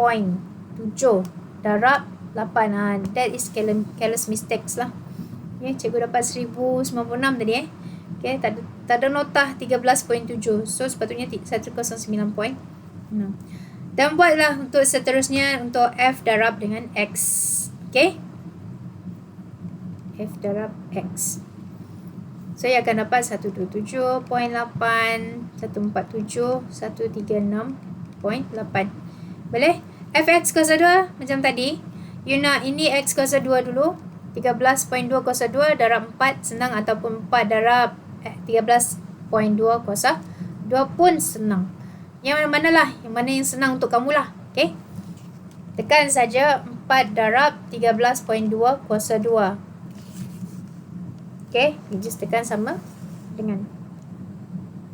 darab 8. That is careless mistakes lah. Okay, cikgu dapat 1096 tadi Okay, tak ada notah 13.7. So sepatutnya 109.6. Dan buatlah untuk seterusnya untuk F darab dengan X. Okay, F darab X. So ia akan dapat 127.8, 147, 136.8. Boleh? Fx kuasa 2 macam tadi. You nak ini X kuasa 2 dulu. 13.2 kuasa 2 darab 4 senang, ataupun 4 darab 13.2 kuasa 2 pun senang. Yang mana lah? Yang mana yang senang untuk kamu lah. Okay? Tekan saja 4 darab 13.2 kuasa 2. Okay, you just tekan sama dengan.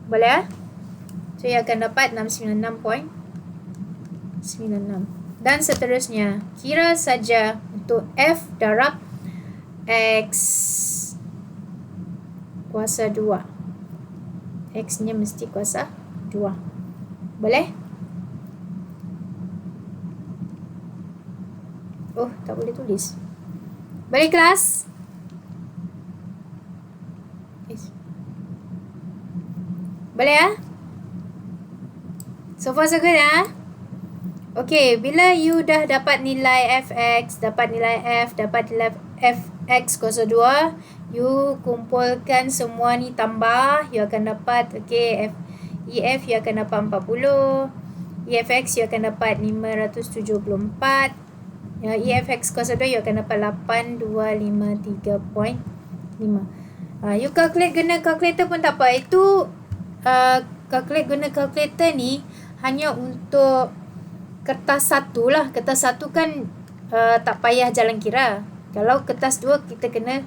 Boleh So, ia akan dapat 696.96. Dan seterusnya, kira saja untuk F darab X kuasa 2. X-nya mesti kuasa 2. Boleh? Oh, tak boleh tulis. Boleh kelas? Boleh So far so good Okay, bila you dah dapat nilai Fx, dapat nilai F, dapat nilai Fx kuasa 2, you kumpulkan semua ni tambah, you akan dapat EF you akan dapat 40, EFX you akan dapat 574, EFX kuasa 2 you akan dapat 8253.5. You calculate guna calculator pun tak apa. Itu calculate guna calculator ni hanya untuk kertas 1 lah. Kertas 1 kan tak payah jalan kira. Kalau kertas 2 kita kena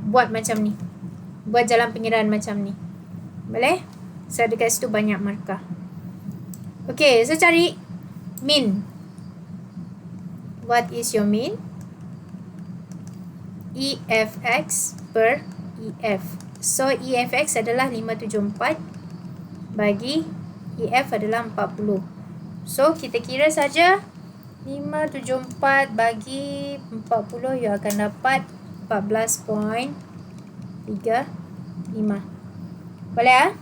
buat macam ni. Buat jalan pengiraan macam ni. Boleh? So dekat situ banyak markah. Okay, so cari min. What is your min? EFX per EF. So EFX adalah 574 bagi EF adalah 40. So kita kira saja 574 bagi 40, you akan dapat 14.35. Boleh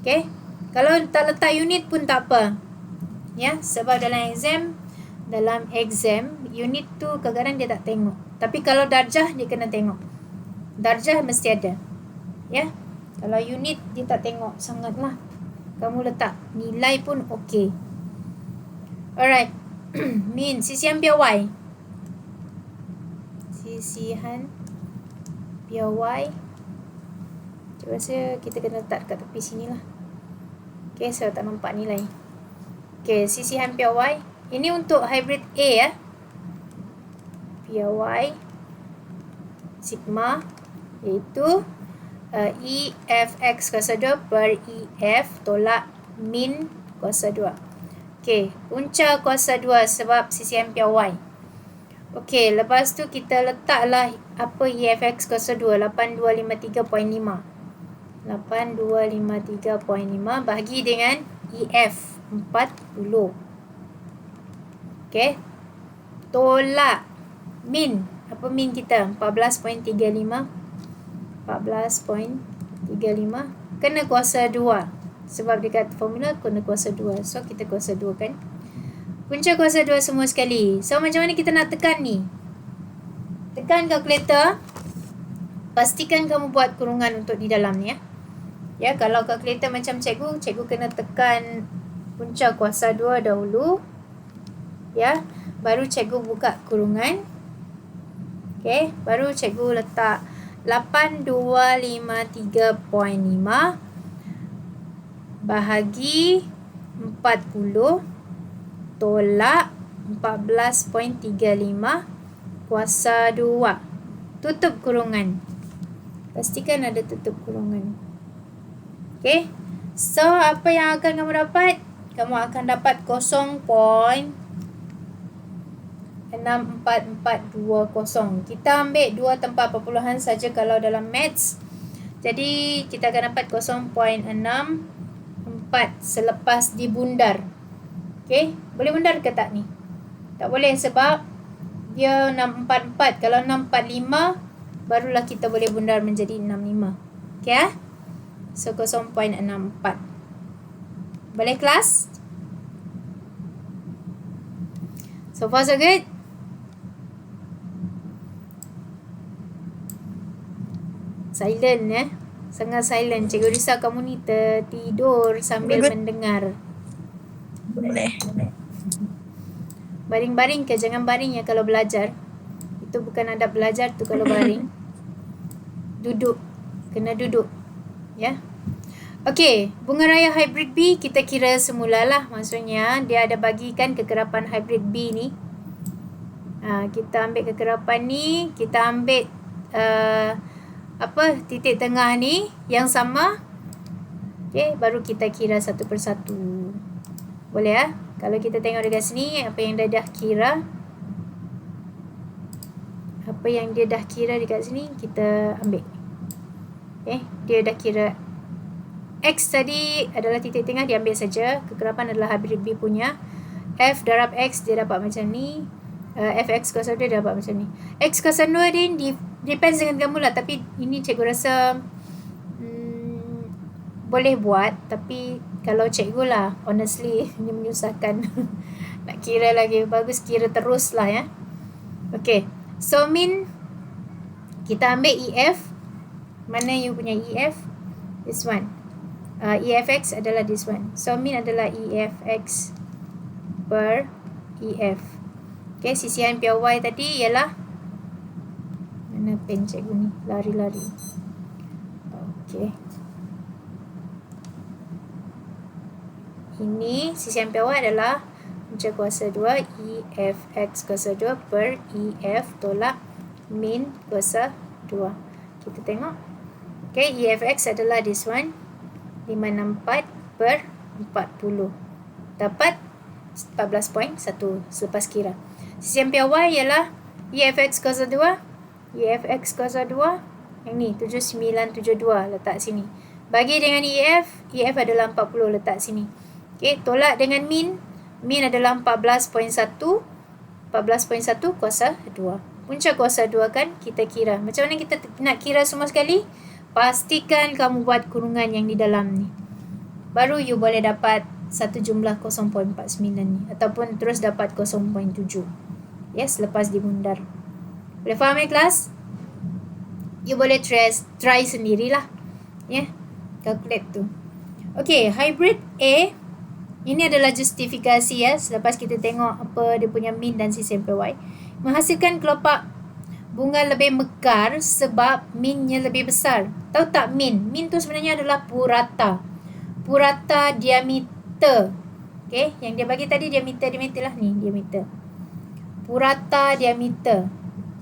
Okay, kalau tak letak unit pun tak apa. Ya, sebab dalam exam unit tu kadang-kadang dia tak tengok. Tapi kalau darjah dia kena tengok. Darjah mesti ada. Ya. Kalau unit dia tak tengok sangatlah. Kamu letak nilai pun okey. Alright. Min sisihan piawai. Sisihan piawai. Saya rasa kita kena letak dekat tepi sini lah. Okay, saya tak nampak nilai. Okay, sisihan piawai. Ini untuk hybrid A piawai sigma iaitu EFX kuasa 2 per EF tolak min kuasa 2. Okay, punca kuasa 2 sebab sisihan piawai. Okay, lepas tu kita letaklah apa EFX kuasa 2, 8253.5. 8253.5 bahagi dengan EF 40. Okay, tolak min. Apa min kita? 14.35. 14.35 kena kuasa 2. Sebab dekat formula kena kuasa 2. So kita kuasa 2 kan. Punca kuasa 2 semua sekali. So macam mana kita nak tekan ni? Tekan kalkulator. Pastikan kamu buat kurungan untuk di dalam ni Ya, kalau kalkulator macam cikgu kena tekan punca kuasa 2 dahulu. Ya, baru cikgu buka kurungan. Okay, baru cikgu letak 8253.5 bahagi 40 tolak 14.35 kuasa 2. Tutup kurungan. Pastikan ada tutup kurungan. Okay. So, apa yang akan kamu dapat? Kamu akan dapat 0.64420. Kita ambil 2 tempat perpuluhan saja kalau dalam maths. Jadi kita akan dapat 0.64 selepas dibundar. Okay, boleh bundar ke tak ni? Tak boleh sebab dia 644. Kalau 645 barulah kita boleh bundar menjadi 65. Okay, so 0.64. Boleh kelas? So far so good? Silent sangat silent. Cikgu risaukan monitor tidur sambil mendengar. Boleh. Baring-baring ke? Jangan baring ya kalau belajar. Itu bukan adab belajar tu kalau baring. Duduk. Kena duduk. Ya. Okey, bunga raya hybrid B kita kira semula lah. Maksudnya dia ada bagikan kekerapan hybrid B ni. Kita ambil kekerapan ni, kita ambil titik tengah ni yang sama. Okey, baru kita kira satu persatu. Boleh Kalau kita tengok dekat sini apa yang dia dah kira. Apa yang dia dah kira dekat sini kita ambil. Okey, dia dah kira X tadi adalah titik tengah, dia ambil saja. Kekerapan adalah hybrid B punya. F darab X dia dapat macam ni. Fx kuasa 2 dia dapat macam ni. X kuasa 2 ni depends dengan kamu lah. Tapi ini cikgu rasa boleh buat. Tapi kalau cikgu lah, honestly ini menyusahkan. Nak kira lagi. Bagus kira terus lah ya. Okay, so min kita ambil EF. Mana you punya EF? This one. EFX adalah this one. So min adalah EFX per EF. Okay, sisihan pure Y tadi ialah, mana pen cikgu ni? Lari-lari. Okay. Ini sisihan pure Y adalah punca kuasa 2 EFX kuasa 2 per EF tolak min kuasa 2. Kita tengok. Okay, EFX adalah this one. 564 per 40. Dapat 14.1 selepas kira. Sisihan pure Y ialah EFX kuasa 2. EFX kuasa 2. Yang ni 7972 letak sini. Bagi dengan EF. EF adalah 40 letak sini. Okay, tolak dengan min. Min adalah 14.1. 14.1 kuasa 2. Punca kuasa 2 kan kita kira. Macam mana kita nak kira semua sekali? Pastikan kamu buat kurungan yang di dalam ni. Baru you boleh dapat satu jumlah 0.49 ni. Ataupun terus dapat 0.7. Yes, lepas dibundar. Boleh faham kelas? You boleh try sendirilah. Ya, calculate tu. Okay, hybrid A. Ini adalah justifikasi ya. Selepas kita tengok apa dia punya min dan sisihan pure Y. Menghasilkan kelopak bunga lebih mekar sebab minnya lebih besar. Tahu tak min? Min tu sebenarnya adalah purata. Purata diameter. Okay, yang dia bagi tadi diameter lah ni, diameter. Purata diameter.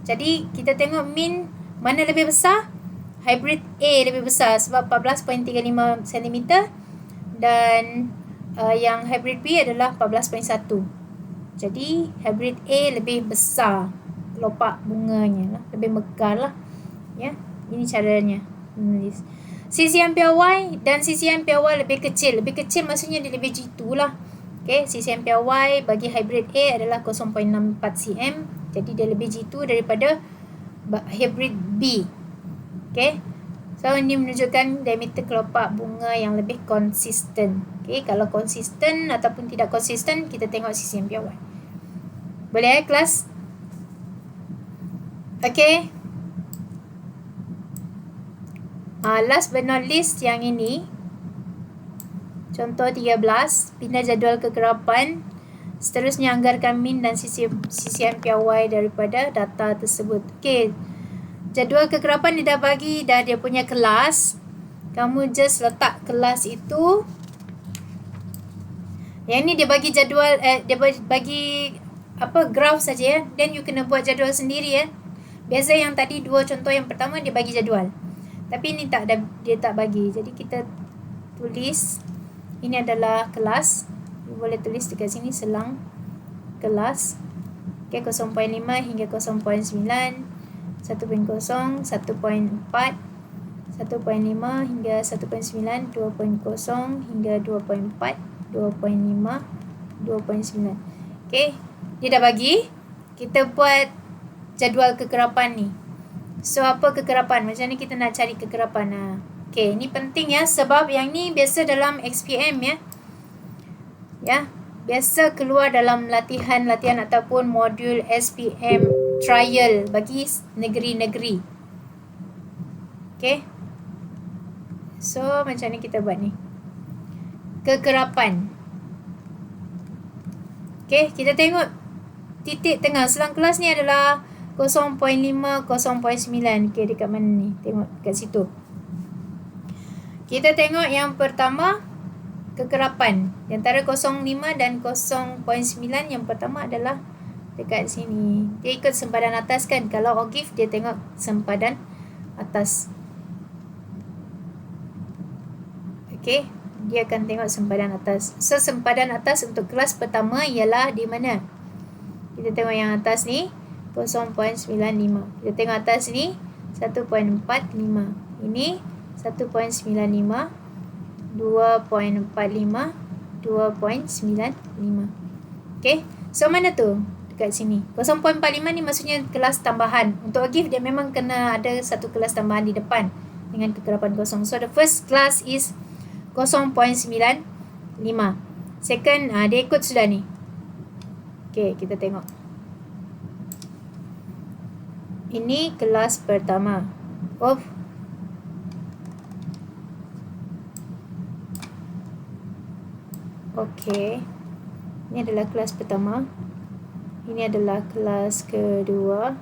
Jadi kita tengok min mana lebih besar? Hybrid A lebih besar sebab 14.35 cm dan yang hybrid B adalah 14.1. Jadi hybrid A lebih besar. Kelopak bunganya lah, lebih mekar lah. Ya, ini caranya menulis. Sisihan pure Y dan sisihan pure Y lebih kecil. Lebih kecil maksudnya dia lebih jitu lah. Okay, sisihan pure Y bagi hybrid A adalah 0.64 cm. Jadi dia lebih jitu daripada hybrid B. Okay, so ini menunjukkan diameter kelopak bunga yang lebih konsisten. Okay, kalau konsisten ataupun tidak konsisten, kita tengok sisihan pure Y. Boleh kelas? Okay. Last but not least yang ini. Contoh 13. Pindah jadual kekerapan. Seterusnya anggarkan min dan sisihan pure Y daripada data tersebut. Okay. Jadual kekerapan dia dah bagi dah dia punya kelas. Kamu just letak kelas itu. Yang ni dia bagi jadual, dia bagi graf saja ya. Then you kena buat jadual sendiri ya. Biasa yang tadi dua contoh yang pertama dia bagi jadual. Tapi ini dia tak bagi. Jadi kita tulis ini adalah kelas. You boleh tulis dekat sini selang kelas. Okay, 0.5 hingga 0.9, 1.0, 1.4, 1.5, 1.5 hingga 1.9, 2.0 hingga 2.4, 2.5, 2.9. Okay, dia dah bagi. Kita buat jadual kekerapan ni. So, apa kekerapan? Macam ni kita nak cari kekerapan. Okay, ni penting ya, sebab yang ni biasa dalam XPM ya. Ya, biasa keluar dalam latihan-latihan ataupun modul SPM trial bagi negeri-negeri. Okay. So, macam ni kita buat ni. Kekerapan. Okay, kita tengok titik tengah selang kelas ni adalah 0.5, 0.9. Okay, dekat mana ni? Tengok dekat situ. Kita tengok yang pertama, kekerapan. Di antara 0.5 dan 0.9, yang pertama adalah dekat sini. Dia ikut sempadan atas kan? Kalau OGIF, dia tengok sempadan atas. Okay, dia akan tengok sempadan atas. So, sempadan atas untuk kelas pertama ialah di mana? Kita tengok yang atas ni, 0.95. Kita tengok atas ni, 1.45. Ini 1.95, 2.45, 2.95. Okay, so mana tu? Dekat sini. 0.45 ni maksudnya kelas tambahan. Untuk OGIF, dia memang kena ada satu kelas tambahan di depan dengan kekerapan kosong. So, the first class is 0.95. Second, dia ikut sudah ni. Okay, kita tengok. Ini kelas pertama. Okay. Ini adalah kelas pertama. Ini adalah kelas kedua.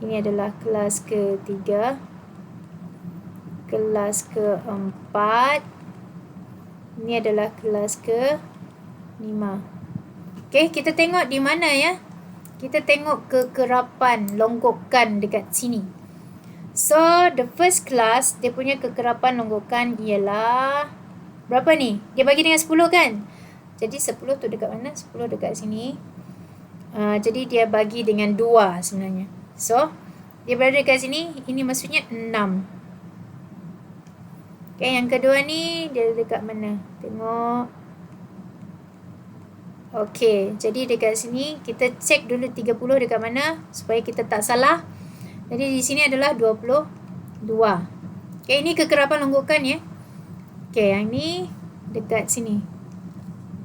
Ini adalah kelas ketiga. Kelas keempat. Ini adalah kelas ke-5. Okay, kita tengok di mana ya. Kita tengok kekerapan longgokan dekat sini. So, the first class, dia punya kekerapan longgokan ialah berapa ni? Dia bagi dengan 10 kan? Jadi 10 tu dekat mana? 10 dekat sini. Jadi dia bagi dengan 2 sebenarnya. So, dia berada dekat sini. Ini maksudnya 6. Okay, yang kedua ni dia dekat mana? Tengok. Okay, jadi dekat sini kita cek dulu 30 dekat mana supaya kita tak salah. Jadi di sini adalah 22. Okay, ini kekerapan longgokan ya. Okay, yang ni dekat sini.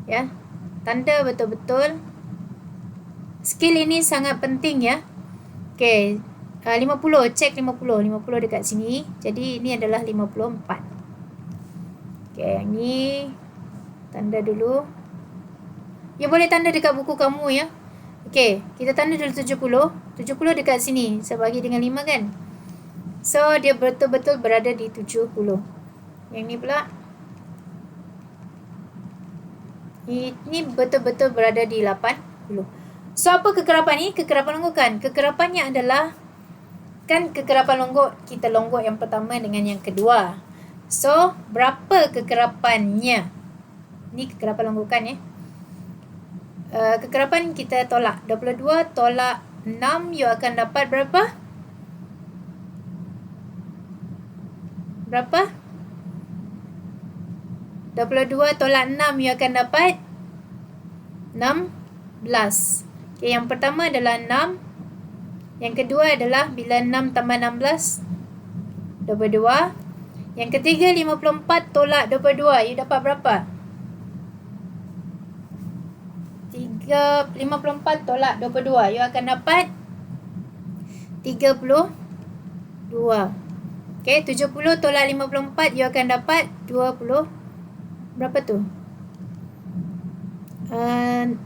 Ya, tanda betul-betul. Skill ini sangat penting ya. Okay, 50, cek 50. 50 dekat sini. Jadi ini adalah 54. Okay, yang ni tanda dulu. Ya, boleh tanda dekat buku kamu ya. Okay, kita tanda dulu 70. 70 dekat sini. Saya bagi dengan 5 kan. So, dia betul-betul berada di 70. Yang ni pula. Ini betul-betul berada di 80. So, apa kekerapan ni? Kekerapan longgokan. Kekerapannya adalah, kan kekerapan longgok, kita longgok yang pertama dengan yang kedua. So, berapa kekerapannya? Ni kekerapan longgokan ya. Kekerapan kita tolak. 22 tolak 6, you akan dapat berapa? Berapa? 22 tolak 6, you akan dapat 16. Okay, yang pertama adalah 6. Yang kedua adalah bila 6 tambah 16, 22. Yang ketiga 54 tolak 22, you dapat berapa? 54 tolak 22, you akan dapat 32. Okay, 70 tolak 54, you akan dapat 20. Berapa tu?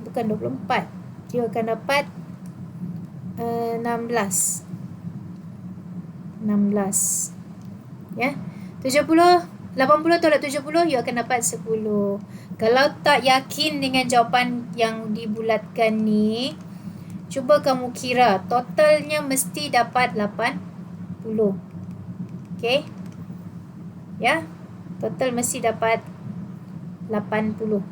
Bukan 24. You akan dapat 16. Ya. 80 tolak 70, you akan dapat 10. Kalau tak yakin dengan jawapan yang dibulatkan ni, cuba kamu kira. Totalnya mesti dapat 80. Okay. Ya. Total mesti dapat 80.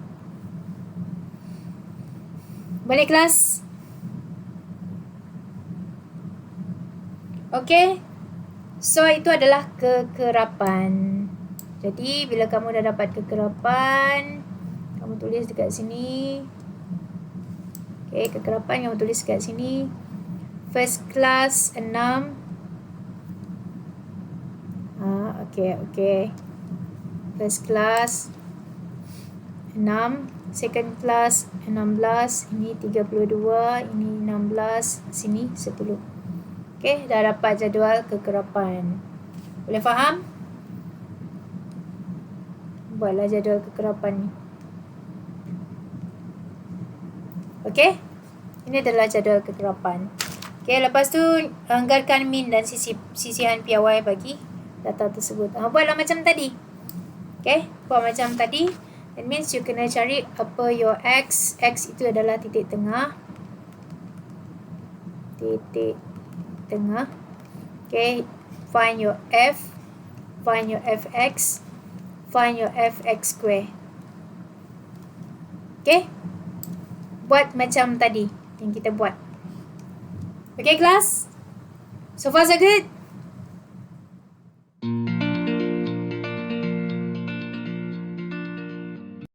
Balik kelas. Okay. So, itu adalah kekerapan. Jadi, bila kamu dah dapat kekerapan, kamu tulis dekat sini. Okay, kekerapan kamu tulis dekat sini. First class 6. Okay. First class 6. Second class 16. Ini 32. Ini 16. Sini 10. Okay, dah dapat jadual kekerapan. Boleh faham? Buatlah jadual kekerapan ni. Okay, ini adalah jadual kekerapan. Okay, lepas tu anggarkan min dan sisihan piawai bagi data tersebut. Buatlah macam tadi. Okay, buat macam tadi. That means you kena cari apa your x. X itu adalah titik tengah. Titik tengah. Okay, find your f. Find your fx. Find your fx square. Okay, buat macam tadi yang kita buat. Okay, class? So far so good?